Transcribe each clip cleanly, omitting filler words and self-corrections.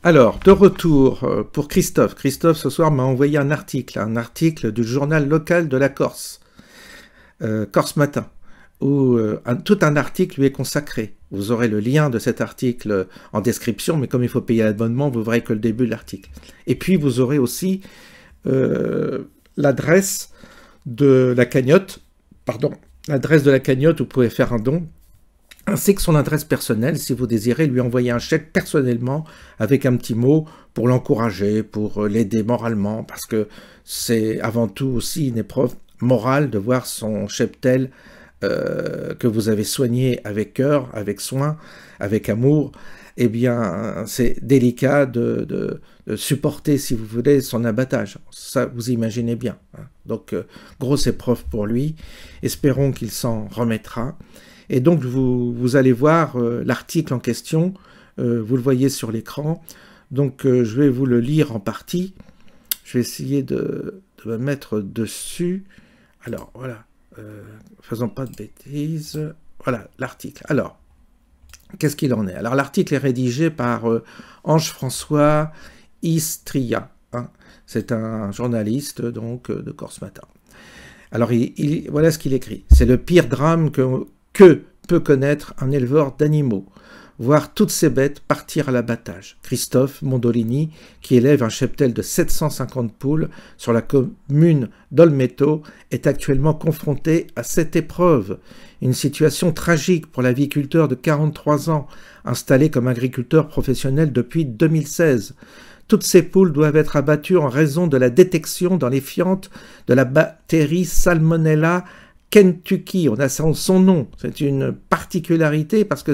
Alors, de retour pour Christophe. Christophe, ce soir, m'a envoyé un article du journal local de la Corse, Corse Matin, où tout un article lui est consacré. Vous aurez le lien de cet article en description, mais comme il faut payer l'abonnement, vous verrez que le début de l'article. Et puis, vous aurez aussi l'adresse de la cagnotte, l'adresse de la cagnotte où vous pouvez faire un don, ainsi que son adresse personnelle si vous désirez lui envoyer un chèque personnellement avec un petit mot pour l'encourager, pour l'aider moralement, parce que c'est avant tout aussi une épreuve morale de voir son cheptel que vous avez soigné avec cœur, avec soin, avec amour. Eh bien, c'est délicat de supporter, si vous voulez, son abattage. Ça, vous imaginez bien. Hein. Donc, grosse épreuve pour lui. Espérons qu'il s'en remettra. Et donc, vous allez voir l'article en question. Vous le voyez sur l'écran. Donc, je vais vous le lire en partie. Je vais essayer de me mettre dessus. Alors, voilà. Faisons pas de bêtises. Voilà, l'article. Alors, qu'est-ce qu'il en est? Alors, l'article est rédigé par Ange-François Istria. Hein. C'est un journaliste, donc, de Corse Matin. Alors, voilà ce qu'il écrit. C'est le pire drame que peut connaître un éleveur d'animaux. Voir toutes ces bêtes partir à l'abattage. Christophe Mondolini, qui élève un cheptel de 750 poules sur la commune d'Olmeto, est actuellement confronté à cette épreuve. Une situation tragique pour l'aviculteur de 43 ans, installé comme agriculteur professionnel depuis 2016. Toutes ces poules doivent être abattues en raison de la détection dans les fientes de la bactérie Salmonella Kentucky, on a son nom, c'est une particularité parce que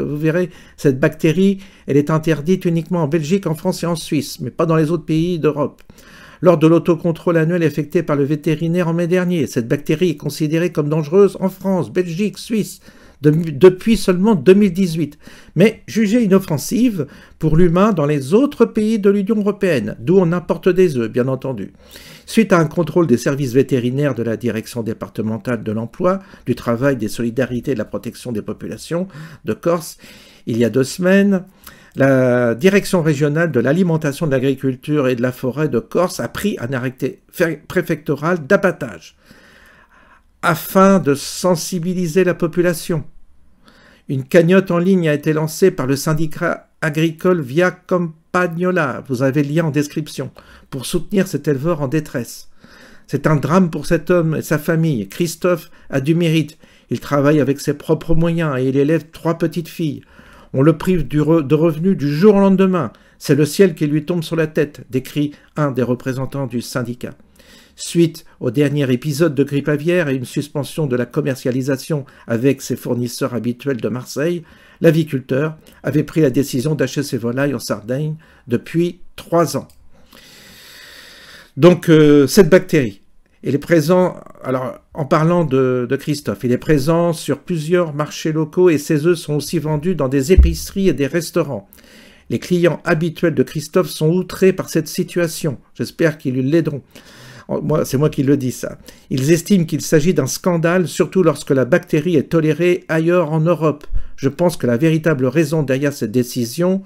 vous verrez, cette bactérie, elle est interdite uniquement en Belgique, en France et en Suisse, mais pas dans les autres pays d'Europe. Lors de l'autocontrôle annuel effectué par le vétérinaire en mai dernier, cette bactérie est considérée comme dangereuse en France, Belgique, Suisse, depuis seulement 2018, mais jugée inoffensive pour l'humain dans les autres pays de l'Union européenne, d'où on importe des œufs, bien entendu. Suite à un contrôle des services vétérinaires de la Direction départementale de l'emploi, du travail, des solidarités et de la protection des populations de Corse, il y a 2 semaines, la Direction régionale de l'alimentation, de l'agriculture et de la forêt de Corse a pris un arrêté préfectoral d'abattage afin de sensibiliser la population. Une cagnotte en ligne a été lancée par le syndicat agricole Via Campagnola, vous avez le lien en description, pour soutenir cet éleveur en détresse. C'est un drame pour cet homme et sa famille. Christophe a du mérite. Il travaille avec ses propres moyens et il élève 3 petites filles. On le prive de revenus du jour au lendemain. C'est le ciel qui lui tombe sur la tête, décrit un des représentants du syndicat. Suite au dernier épisode de grippe aviaire et une suspension de la commercialisation avec ses fournisseurs habituels de Marseille, l'aviculteur avait pris la décision d'acheter ses volailles en Sardaigne depuis 3 ans. Donc, cette bactérie, elle est présente, alors en parlant de Christophe, il est présent sur plusieurs marchés locaux et ses œufs sont aussi vendus dans des épiceries et des restaurants. Les clients habituels de Christophe sont outrés par cette situation. J'espère qu'ils l'aideront. C'est moi qui le dis ça. Ils estiment qu'il s'agit d'un scandale, surtout lorsque la bactérie est tolérée ailleurs en Europe. Je pense que la véritable raison derrière cette décision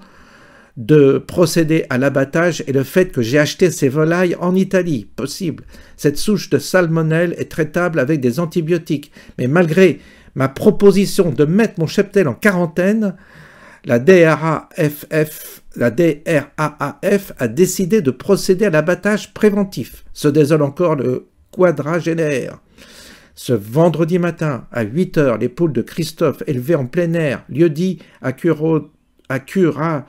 de procéder à l'abattage est le fait que j'ai acheté ces volailles en Italie. Possible. Cette souche de salmonelle est traitable avec des antibiotiques. Mais malgré ma proposition de mettre mon cheptel en quarantaine, la DRAAF a décidé de procéder à l'abattage préventif, se désole encore le quadragénaire. Ce vendredi matin, à 8 h, les poules de Christophe élevées en plein air, lieu-dit à Curatoja,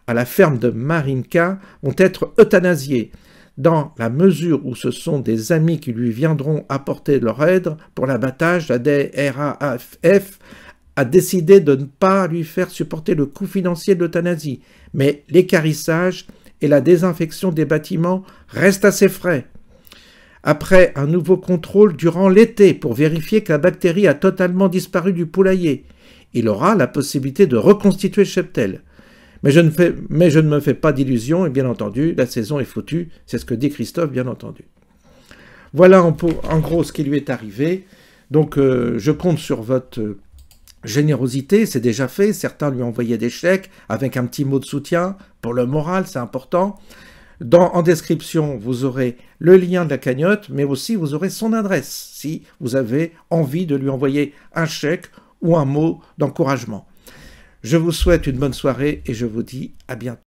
à la ferme de Marinka, vont être euthanasiées, dans la mesure où ce sont des amis qui lui viendront apporter leur aide pour l'abattage. La DRAAF a décidé de ne pas lui faire supporter le coût financier de l'euthanasie, mais l'équarrissage et la désinfection des bâtiments restent à ses frais. Après un nouveau contrôle durant l'été pour vérifier que la bactérie a totalement disparu du poulailler, il aura la possibilité de reconstituer le cheptel. Mais je ne me fais pas d'illusions et bien entendu, la saison est foutue, c'est ce que dit Christophe, bien entendu. Voilà en gros ce qui lui est arrivé. Donc je compte sur votre Générosité, c'est déjà fait. Certains lui envoyaient des chèques avec un petit mot de soutien pour le moral, c'est important. En description, vous aurez le lien de la cagnotte, mais aussi vous aurez son adresse si vous avez envie de lui envoyer un chèque ou un mot d'encouragement. Je vous souhaite une bonne soirée et je vous dis à bientôt.